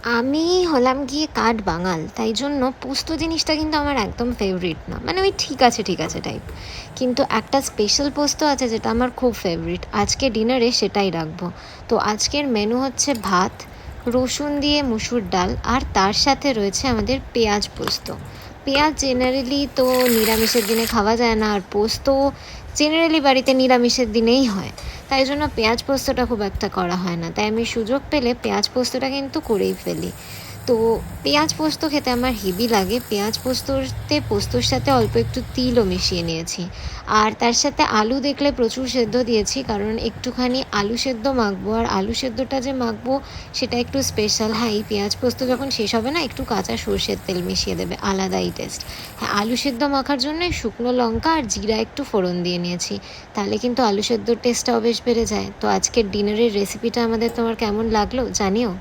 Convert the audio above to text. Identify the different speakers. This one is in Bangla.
Speaker 1: আমি হলাম গিয়ে কাঠ বাঙাল, তাই জন্য পোস্ত জিনিসটা কিন্তু আমার একদম ফেভারিট না, মানে ওই ঠিক আছে ঠিক আছে টাইপ। কিন্তু একটা স্পেশাল পোস্ত আছে যেটা আমার খুব ফেভারিট, আজকে ডিনারে সেটাই রাখবো। তো আজকের মেনু হচ্ছে ভাত, রসুন দিয়ে মুসুর ডাল, আর তার সাথে রয়েছে আমাদের পেঁয়াজ পোস্ত। পেঁয়াজ জেনারেলি তো নিরামিষের দিনে খাওয়া যায় না, আর পোস্ত জেনারেলি বাড়িতে নিরামিষের দিনেই হয়, তাই জন্য পেঁয়াজ পোস্তটা খুব একটা করা হয় না, তাই আমি সুযোগ পেলে পেঁয়াজ পোস্তটা কিন্তু করেই ফেলি। তো পেঁয়াজ পোস্ত খেতে আমার হেভি লাগে। পেঁয়াজ পোস্তর সাথে অল্প একটু তিলও মিশিয়ে নিয়েছি, আর তার সাথে আলু দেখলে প্রচুর সেদ্ধ দিয়েছি, কারণ একটুখানি আলু সেদ্ধ মাখবো, আর আলু সেদ্ধটা যে মাখবো সেটা একটু স্পেশাল। হ্যাঁ, এই পেঁয়াজ পোস্ত যখন শেষ হবে না, একটু কাঁচা সর্ষের তেল মিশিয়ে দেবে, আলাদাই টেস্ট। হ্যাঁ, আলু সেদ্ধ মাখার জন্য শুকনো লঙ্কা আর জিরা একটু ফোড়ন দিয়ে নিয়েছি, তাহলে কিন্তু আলু সেদ্ধর টেস্টটাও বেশ বেড়ে যায়। তো আজকের ডিনারের রেসিপিটা তোমার কেমন লাগলো জানিও।